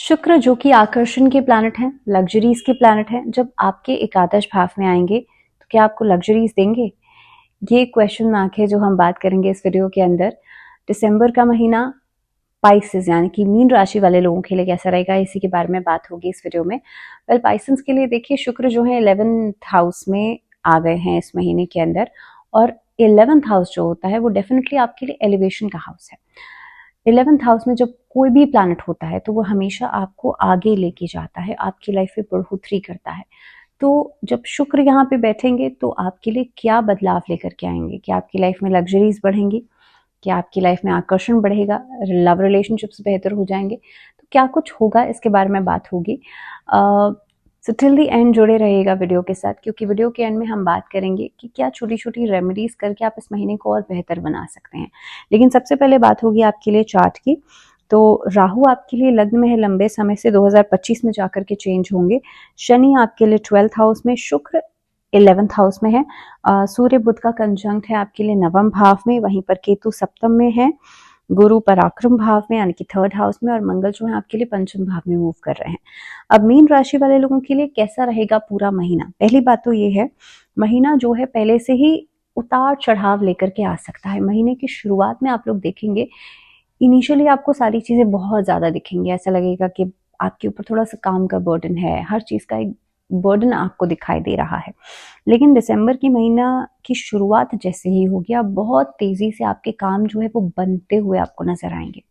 शुक्र जो कि आकर्षण के प्लैनेट हैं, लग्जरीज के प्लैनेट हैं, जब आपके एकादश भाव में आएंगे तो क्या आपको लग्जरीज देंगे? ये क्वेश्चन मार्क है जो हम बात करेंगे इस वीडियो के अंदर। दिसंबर का महीना पाइसेस यानी कि मीन राशि वाले लोगों के लिए कैसा रहेगा, इसी के बारे में बात होगी इस वीडियो में। वेल, पाइसेस के लिए देखिए, शुक्र जो है 11th हाउस में आ गए हैं इस महीने के अंदर, और 11th हाउस जो होता है वो डेफिनेटली आपके लिए एलिवेशन का हाउस है। 11th हाउस में जब कोई भी प्लैनेट होता है तो वो हमेशा आपको आगे लेके जाता है, आपकी लाइफ में बढ़ोतरी करता है। तो जब शुक्र यहाँ पे बैठेंगे तो आपके लिए क्या बदलाव लेकर के आएंगे? क्या आपकी लाइफ में लग्जरीज बढ़ेंगी? क्या आपकी लाइफ में आकर्षण बढ़ेगा? लव रिलेशनशिप्स बेहतर हो जाएंगे? तो क्या कुछ होगा, इसके बारे में बात होगी। सो टिल द एंड जुड़े रहिएगा वीडियो के साथ, क्योंकि वीडियो के एंड में हम बात करेंगे कि क्या छोटी छोटी रेमेडीज करके आप इस महीने को और बेहतर बना सकते हैं। लेकिन सबसे पहले बात होगी आपके लिए चार्ट की। तो राहु आपके लिए लग्न में है लंबे समय से, 2025 में जाकर के चेंज होंगे। शनि आपके लिए 12th हाउस में, शुक्र 11th हाउस में है। सूर्य बुध का कंजंक्ट है आपके लिए 9वें भाव में, वहीं पर केतु सप्तम में है, गुरु पराक्रम भाव में यानी कि 3rd हाउस में, और मंगल जो है आपके लिए पंचम भाव में मूव कर रहे हैं। अब मीन राशि वाले लोगों के लिए कैसा रहेगा पूरा महीना? पहली बात तो ये है, महीना जो है पहले से ही उतार चढ़ाव लेकर के आ सकता है। महीने की शुरुआत में आप लोग देखेंगे, इनिशियली आपको सारी चीजें बहुत ज्यादा दिखेंगी, ऐसा लगेगा कि आपके ऊपर थोड़ा सा काम का बर्डन है, हर चीज का एक बर्डन आपको दिखाई दे रहा है। लेकिन दिसंबर की महीना की शुरुआत जैसे ही होगी, आप बहुत तेजी से आपके काम जो है वो बनते हुए आपको नजर आएंगे।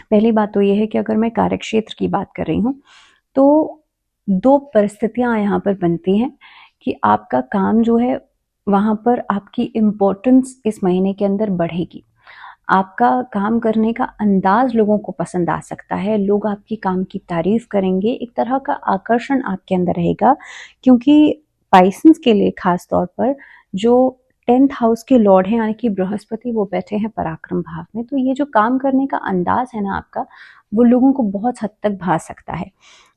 पहली बात तो ये है कि अगर मैं कार्यक्षेत्र की बात कर रही हूँ तो दो परिस्थितियां यहाँ पर बनती हैं कि आपका काम जो है वहां पर आपकी इम्पोर्टेंस इस महीने के अंदर बढ़ेगी। आपका काम करने का अंदाज लोगों को पसंद आ सकता है, लोग आपकी काम की तारीफ करेंगे, एक तरह का आकर्षण आपके अंदर रहेगा। क्योंकि पाइसेंस के लिए खास तौर पर जो 10th हाउस के लॉर्ड हैं यानी कि बृहस्पति, वो बैठे हैं पराक्रम भाव में, तो ये जो काम करने का अंदाज है ना आपका, वो लोगों को बहुत हद तक भा सकता है।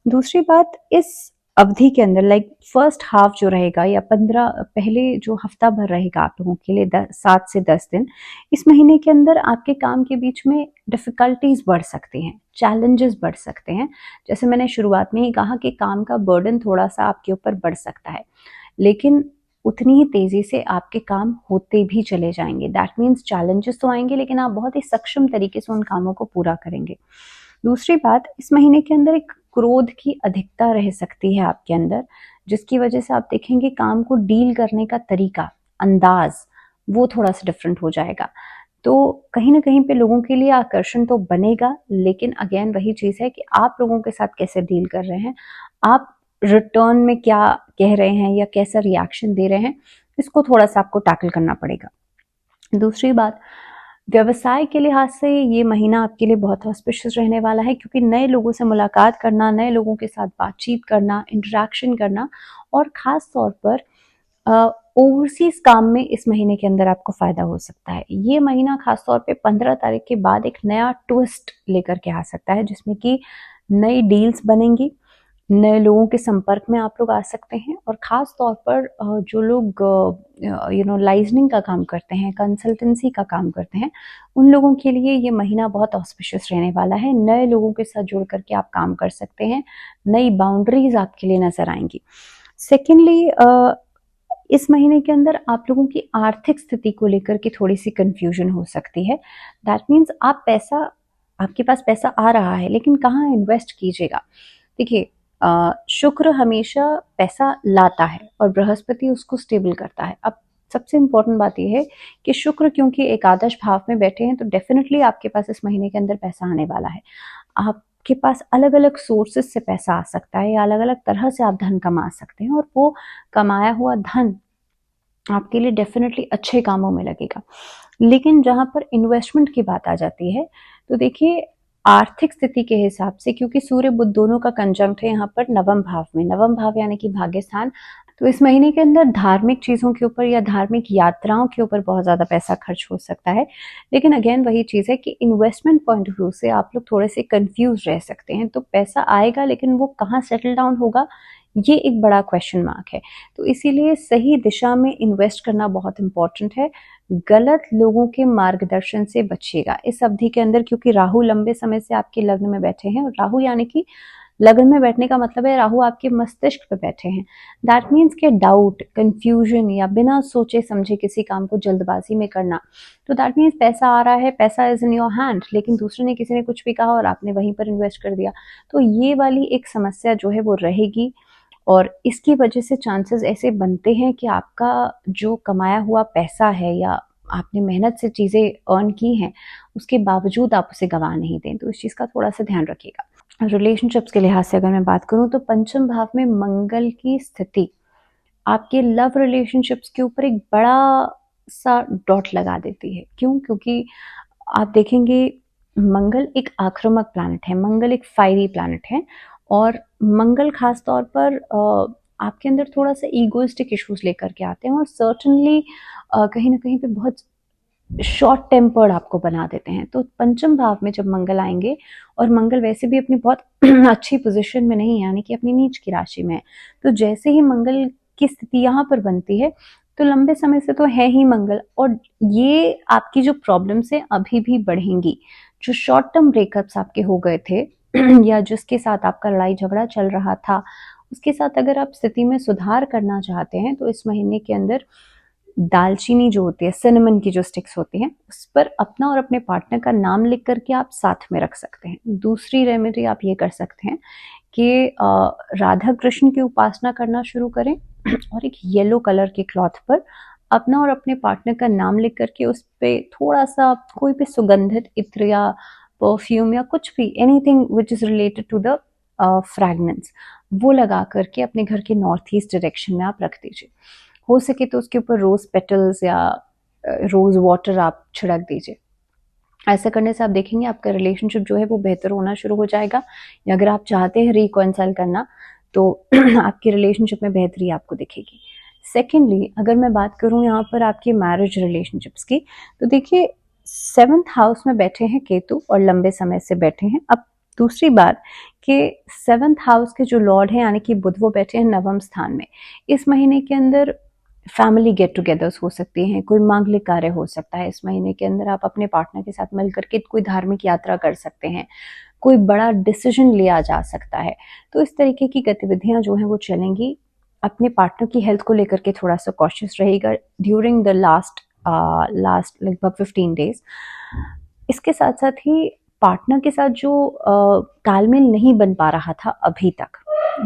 दूसरी बात, इस अवधि के अंदर लाइक फर्स्ट हाफ जो रहेगा या 15 पहले जो हफ्ता भर रहेगा आप लोगों के लिए 7 से 10 दिन, इस महीने के अंदर आपके काम के बीच में डिफिकल्टीज बढ़ सकती हैं, चैलेंजेस बढ़ सकते हैं। जैसे मैंने शुरुआत में ही कहा कि काम का बर्डन थोड़ा सा आपके ऊपर बढ़ सकता है, लेकिन उतनी ही तेजी से आपके काम होते भी चले जाएंगे। दैट मीन्स चैलेंजेस तो आएंगे, लेकिन आप बहुत ही सक्षम तरीके से उन कामों को पूरा करेंगे। दूसरी बात, इस महीने के अंदर एक क्रोध की अधिकता रह सकती है आपके अंदर, जिसकी वजह से आप देखेंगे काम को डील करने का तरीका, अंदाज, वो थोड़ा सा डिफरेंट हो जाएगा। तो कहीं ना कहीं पे लोगों के लिए आकर्षण तो बनेगा, लेकिन अगेन वही चीज है कि आप लोगों के साथ कैसे डील कर रहे हैं, आप रिटर्न में क्या कह रहे हैं या कैसा रिएक्शन दे रहे हैं, इसको थोड़ा सा आपको टैकल करना पड़ेगा। दूसरी बात, व्यवसाय के लिहाज से ये महीना आपके लिए बहुत ऑस्पिशियस रहने वाला है, क्योंकि नए लोगों से मुलाकात करना, नए लोगों के साथ बातचीत करना, इंटरेक्शन करना, और खास तौर पर ओवरसीज काम में इस महीने के अंदर आपको फायदा हो सकता है। ये महीना खास तौर पे 15 तारीख के बाद एक नया ट्विस्ट लेकर के आ सकता है, जिसमें कि नई डील्स बनेंगी, नए लोगों के संपर्क में आप लोग आ सकते हैं, और खास तौर पर जो लोग लाइजनिंग का काम करते हैं, कंसल्टेंसी का काम करते हैं, उन लोगों के लिए ये महीना बहुत ऑस्पिशियस रहने वाला है। नए लोगों के साथ जुड़ करके आप काम कर सकते हैं, नई बाउंड्रीज आपके लिए नजर आएंगी। सेकेंडली, इस महीने के अंदर आप लोगों की आर्थिक स्थिति को लेकर के थोड़ी सी कंफ्यूजन हो सकती है। दैट मीन्स आपके पास पैसा आ रहा है, लेकिन कहाँ इन्वेस्ट कीजिएगा? देखिए, शुक्र हमेशा पैसा लाता है और बृहस्पति उसको स्टेबल करता है। अब सबसे इंपॉर्टेंट बात यह है कि शुक्र क्योंकि एकादश भाव में बैठे हैं, तो डेफिनेटली आपके पास इस महीने के अंदर पैसा आने वाला है। आपके पास अलग अलग सोर्सेस से पैसा आ सकता है, या अलग अलग तरह से आप धन कमा सकते हैं, और वो कमाया हुआ धन आपके लिए डेफिनेटली अच्छे कामों में लगेगा। लेकिन जहां पर इन्वेस्टमेंट की बात आ जाती है, तो देखिए, आर्थिक स्थिति के हिसाब से, क्योंकि सूर्य बुध दोनों का कंजंक्ट है यहाँ पर 9वें भाव में, 9वें भाव यानी कि भाग्य स्थान, तो इस महीने के अंदर धार्मिक चीज़ों के ऊपर या धार्मिक यात्राओं के ऊपर बहुत ज़्यादा पैसा खर्च हो सकता है। लेकिन अगेन वही चीज़ है कि इन्वेस्टमेंट पॉइंट ऑफ व्यू से आप लोग थोड़े से कंफ्यूज रह सकते हैं। तो पैसा आएगा लेकिन वो कहाँ सेटल डाउन होगा, ये एक बड़ा क्वेश्चन मार्क है। तो इसीलिए सही दिशा में इन्वेस्ट करना बहुत इंपॉर्टेंट है। गलत लोगों के मार्गदर्शन से बचिएगा इस अवधि के अंदर, क्योंकि राहु लंबे समय से आपके लग्न में बैठे हैं। और राहु यानी कि लगन में बैठने का मतलब है राहु आपके मस्तिष्क पे बैठे हैं। दैट मीन्स के डाउट, कंफ्यूजन या बिना सोचे समझे किसी काम को जल्दबाजी में करना। तो दैट मीन्स पैसा आ रहा है, पैसा इज इन योर हैंड, लेकिन दूसरे ने किसी ने कुछ भी कहा और आपने वहीं पर इन्वेस्ट कर दिया। तो ये वाली एक समस्या जो है वो रहेगी, और इसकी वजह से चांसेस ऐसे बनते हैं कि आपका जो कमाया हुआ पैसा है या आपने मेहनत से चीज़ें अर्न की हैं, उसके बावजूद आप उसे गंवा नहीं दें। तो इस चीज़ का थोड़ा सा ध्यान रखिएगा। रिलेशनशिप्स के लिहाज से अगर मैं बात करूं तो पंचम भाव में मंगल की स्थिति आपके लव रिलेशनशिप्स के ऊपर एक बड़ा सा डॉट लगा देती है। क्यों? क्योंकि आप देखेंगे मंगल एक आक्रामक प्लैनेट है, मंगल एक फायरी प्लैनेट है, और मंगल खास तौर पर आपके अंदर थोड़ा सा ईगोइस्टिक इश्यूज लेकर के आते हैं, और सर्टनली कहीं ना कहीं पे बहुत शॉर्ट टेम्पर्ड आपको बना देते हैं। तो पंचम भाव में जब मंगल आएंगे, और मंगल वैसे भी अपनी बहुत अच्छी पोजीशन में नहीं है, यानी कि अपनी नीच की राशि में है, तो जैसे ही मंगल की स्थिति यहाँ पर बनती है तो लंबे समय से तो है ही मंगल, और ये आपकी जो प्रॉब्लम्स है अभी भी बढ़ेंगी। जो शॉर्ट टर्म ब्रेकअप्स आपके हो गए थे या जिसके साथ आपका लड़ाई झगड़ा चल रहा था, उसके साथ अगर आप स्थिति में सुधार करना चाहते हैं तो इस महीने के अंदर दालचीनी जो होती है, सिनेमन की जो स्टिक्स होती हैं, उस पर अपना और अपने पार्टनर का नाम लिख करके आप साथ में रख सकते हैं। दूसरी रेमेडी आप ये कर सकते हैं कि राधा कृष्ण की उपासना करना शुरू करें और एक येलो कलर के क्लॉथ पर अपना और अपने पार्टनर का नाम लिख करके उस पर थोड़ा सा कोई भी सुगंधित इत्र या परफ्यूम या कुछ भी, anything which is related to the fragrance, वो लगा करके अपने घर के नॉर्थ ईस्ट डायरेक्शन में आप रख दीजिए। हो सके तो उसके ऊपर रोज पेटल्स या रोज वाटर आप छिड़क दीजिए। ऐसा करने से आप देखेंगे आपका रिलेशनशिप जो है वो बेहतर होना शुरू हो जाएगा। या अगर आप चाहते हैं रिकॉन्साइल करना तो आपकी रिलेशनशिप में बेहतरी आपको दिखेगी। सेकेंडली, अगर मैं बात करूं यहाँ पर आपके मैरिज रिलेशनशिप्स की, तो देखिए 7th हाउस में बैठे हैं केतु और लंबे समय से बैठे हैं। अब दूसरी बात कि 7th हाउस के जो लॉर्ड हैं यानी कि बुध, वो बैठे हैं नवम स्थान में। इस महीने के अंदर फैमिली गेट टुगेदर्स हो सकती हैं, कोई मांगलिक कार्य हो सकता है। इस महीने के अंदर आप अपने पार्टनर के साथ मिल करके कोई धार्मिक यात्रा कर सकते हैं, कोई बड़ा डिसीजन लिया जा सकता है। तो इस तरीके की गतिविधियां जो हैं वो चलेंगी। अपने पार्टनर की हेल्थ को लेकर के थोड़ा सा कॉशियस रहेगा ड्यूरिंग द लास्ट लगभग 15 डेज। इसके साथ साथ ही पार्टनर के साथ जो तालमेल नहीं बन पा रहा था अभी तक,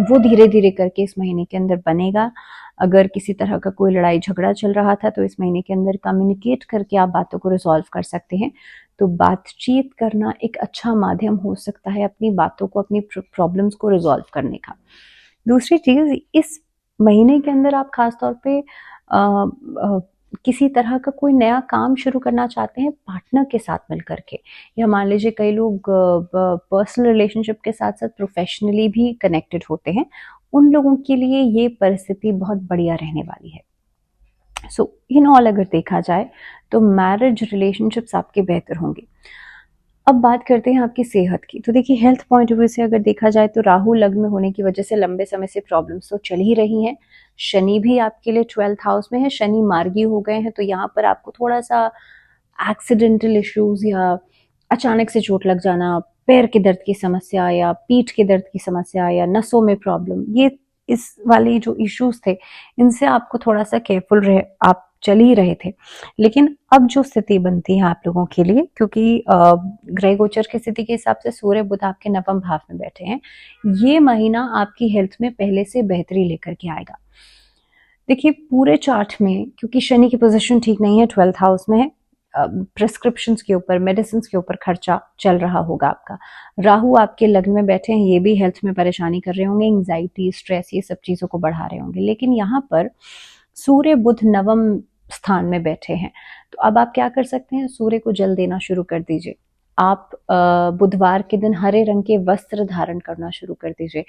वो धीरे धीरे करके इस महीने के अंदर बनेगा। अगर किसी तरह का कोई लड़ाई झगड़ा चल रहा था तो इस महीने के अंदर कम्युनिकेट करके आप बातों को रिजॉल्व कर सकते हैं। तो बातचीत करना एक अच्छा माध्यम हो सकता है अपनी बातों को, अपनी प्रॉब्लम्स को रिजॉल्व करने का। दूसरी चीज, इस महीने के अंदर आप खासतौर पे किसी तरह का कोई नया काम शुरू करना चाहते हैं पार्टनर के साथ मिल करके, या मान लीजिए कई लोग पर्सनल रिलेशनशिप के साथ साथ प्रोफेशनली भी कनेक्टेड होते हैं, उन लोगों के लिए ये परिस्थिति बहुत बढ़िया रहने वाली है। सो इन ऑल अगर देखा जाए तो मैरिज रिलेशनशिप्स आपके बेहतर होंगे। अब बात करते हैं आपकी सेहत की। तो देखिए हेल्थ पॉइंट ऑफ व्यू से अगर देखा जाए तो राहु लग्न में होने की वजह से लंबे समय से प्रॉब्लम्स तो चल ही रही हैं। शनि भी आपके लिए 12th हाउस में है, शनि मार्गी हो गए हैं, तो यहाँ पर आपको थोड़ा सा एक्सीडेंटल इश्यूज या अचानक से चोट लग जाना, पैर के दर्द की समस्या या पीठ के दर्द की समस्या या नसों में प्रॉब्लम, ये इस वाले जो इश्यूज थे इनसे आपको थोड़ा सा केयरफुल रहे, आप चल ही रहे थे। लेकिन अब जो स्थिति बनती है आप लोगों के लिए, क्योंकि ग्रह गोचर की स्थिति के हिसाब से सूर्य बुध आपके नवम भाव में बैठे हैं, ये महीना आपकी हेल्थ में पहले से बेहतरी लेकर के आएगा। देखिए पूरे चार्ट में, क्योंकि शनि की पोजीशन ठीक नहीं है, 12th हाउस में है, प्रिस्क्रिप्शन के ऊपर, मेडिसिन के ऊपर खर्चा चल रहा होगा आपका। राहु आपके लग्न में बैठे हैं, ये भी हेल्थ में परेशानी कर रहे होंगे, एंग्जाइटी, स्ट्रेस, ये सब चीजों को बढ़ा रहे होंगे। लेकिन यहाँ पर सूर्य बुध नवम स्थान में बैठे हैं, तो अब आप क्या कर सकते हैं, सूर्य को जल देना शुरू कर दीजिए। आप बुधवार के दिन हरे रंग के वस्त्र धारण करना शुरू कर दीजिए।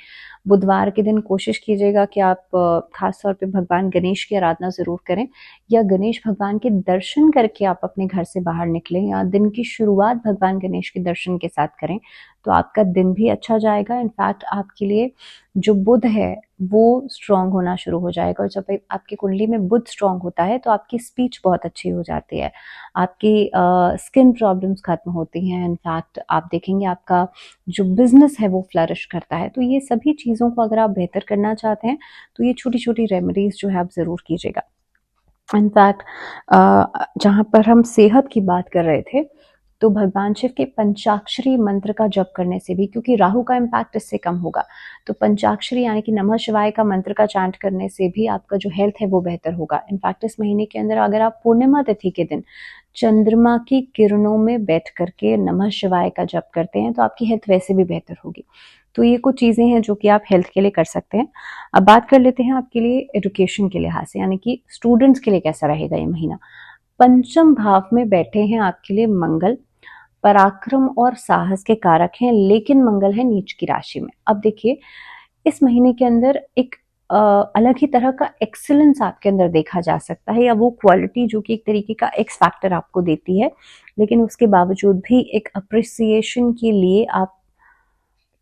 बुधवार के दिन कोशिश कीजिएगा कि आप खास तौर पे भगवान गणेश की आराधना ज़रूर करें, या गणेश भगवान के दर्शन करके आप अपने घर से बाहर निकलें, या दिन की शुरुआत भगवान गणेश के दर्शन के साथ करें, तो आपका दिन भी अच्छा जाएगा। इनफैक्ट आपके लिए जो बुध है वो स्ट्रांग होना शुरू हो जाएगा, और जब आपकी कुंडली में बुध स्ट्रांग होता है तो आपकी स्पीच बहुत अच्छी हो जाती है, आपकी स्किन प्रॉब्लम्स खत्म होती हैं। इनफैक्ट आप देखेंगे आपका जो बिजनेस है वो फ्लरिश करता है। तो ये सभी चीज़ों को अगर आप बेहतर करना चाहते हैं तो ये छोटी छोटी रेमेडीज जो है आप ज़रूर कीजिएगा। इनफैक्ट जहाँ पर हम सेहत की बात कर रहे थे, तो भगवान शिव के पंचाक्षरी मंत्र का जप करने से भी, क्योंकि राहु का इम्पैक्ट इससे कम होगा, तो पंचाक्षरी यानी कि नमः शिवाय का मंत्र का चैंट करने से भी आपका जो हेल्थ है वो बेहतर होगा। इनफैक्ट इस महीने के अंदर अगर आप पूर्णिमा तिथि के दिन चंद्रमा की किरणों में बैठ करके नमः शिवाय का जप करते हैं तो आपकी हेल्थ वैसे भी बेहतर होगी। तो ये कुछ चीज़ें हैं जो कि आप हेल्थ के लिए कर सकते हैं। अब बात कर लेते हैं आपके लिए एजुकेशन के लिहाज से, यानी कि स्टूडेंट्स के लिए कैसा रहेगा ये महीना। पंचम भाव में बैठे हैं आपके लिए मंगल, पराक्रम और साहस के कारक हैं, लेकिन मंगल है नीच की राशि में। अब देखिए इस महीने के अंदर एक अलग ही तरह का एक्सीलेंस आपके अंदर देखा जा सकता है, या वो क्वालिटी जो कि एक तरीके का एक्स फैक्टर आपको देती है, लेकिन उसके बावजूद भी एक अप्रिसिएशन के लिए आप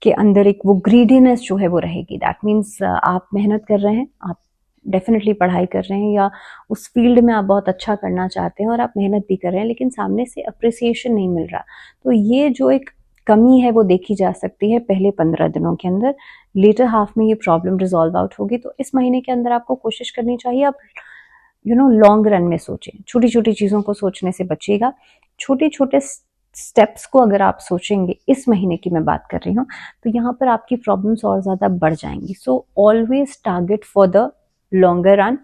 के अंदर एक वो ग्रीडीनेस जो है वो रहेगी। दैट मीन्स आप मेहनत कर रहे हैं, आप डेफिनेटली पढ़ाई कर रहे हैं, या उस फील्ड में आप बहुत अच्छा करना चाहते हैं और आप मेहनत भी कर रहे हैं, लेकिन सामने से अप्रिसिएशन नहीं मिल रहा। तो ये जो एक कमी है वो देखी जा सकती है पहले 15 दिनों के अंदर। लेटर हाफ में ये प्रॉब्लम रिजॉल्व आउट होगी। तो इस महीने के अंदर आपको कोशिश करनी चाहिए आप लॉन्ग रन में सोचें, छोटी छोटी चीज़ों को सोचने से बचिएगा। छोटे छोटे स्टेप्स को अगर आप सोचेंगे, इस महीने की मैं बात कर रही हूँ, तो यहाँ पर आपकी प्रॉब्लम्स और ज़्यादा बढ़ जाएंगी। So always target for the longer run,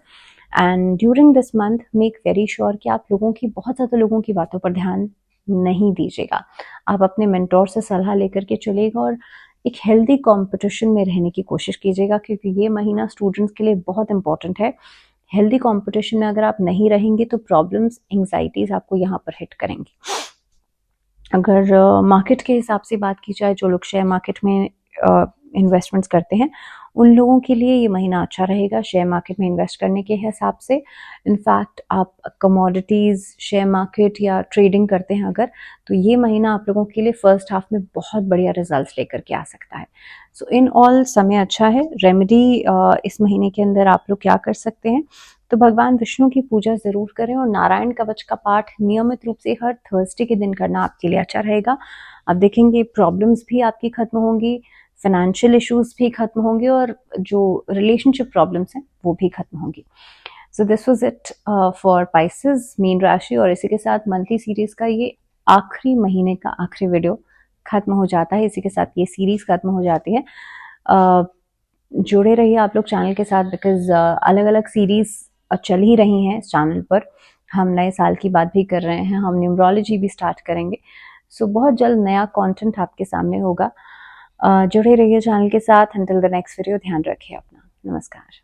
and during this month make very sure कि आप बहुत ज़्यादा लोगों की बातों पर ध्यान नहीं दीजिएगा। आप अपने मेंटोर से सलाह लेकर के चलेगा और एक हेल्दी कंपटीशन में रहने की कोशिश कीजिएगा, क्योंकि ये महीना स्टूडेंट्स के लिए बहुत इंपॉर्टेंट है। हेल्दी कंपटीशन में अगर आप नहीं रहेंगे तो प्रॉब्लम्स, एंग्जाइटीज आपको यहाँ पर हिट करेंगी। अगर मार्केट के हिसाब से बात की जाए, जो लोग शेयर मार्केट में इन्वेस्टमेंट्स करते हैं उन लोगों के लिए ये महीना अच्छा रहेगा शेयर मार्केट में इन्वेस्ट करने के हिसाब से। इनफैक्ट आप कमोडिटीज़, शेयर मार्केट या ट्रेडिंग करते हैं अगर, तो ये महीना आप लोगों के लिए फर्स्ट हाफ में बहुत बढ़िया रिजल्ट्स लेकर के आ सकता है। सो इन ऑल समय अच्छा है। रेमेडी इस महीने के अंदर आप लोग क्या कर सकते हैं, तो भगवान विष्णु की पूजा ज़रूर करें, और नारायण कवच का पाठ नियमित रूप से हर थर्सडे के दिन करना आपके लिए अच्छा रहेगा। आप देखेंगे प्रॉब्लम्स भी आपकी खत्म होंगी, फाइनेंशियल इश्यूज भी खत्म होंगे, और जो रिलेशनशिप प्रॉब्लम्स हैं वो भी खत्म होंगी। So this was it for Pisces mean राशि, और इसी के साथ मंथली सीरीज का ये आखिरी महीने का आखिरी वीडियो खत्म हो जाता है। इसी के साथ ये सीरीज खत्म हो जाती है। जुड़े रहिए आप लोग चैनल के साथ, बिकॉज अलग अलग सीरीज चल ही रही हैं इस चैनल पर। हम नए साल की बात भी कर रहे हैं, हम न्यूमरोलॉजी भी स्टार्ट करेंगे। सो बहुत जल्द नया कंटेंट आपके सामने होगा। जुड़े रहिए चैनल के साथ। अंटिल द नेक्स्ट वीडियो, ध्यान रखिए अपना। नमस्कार।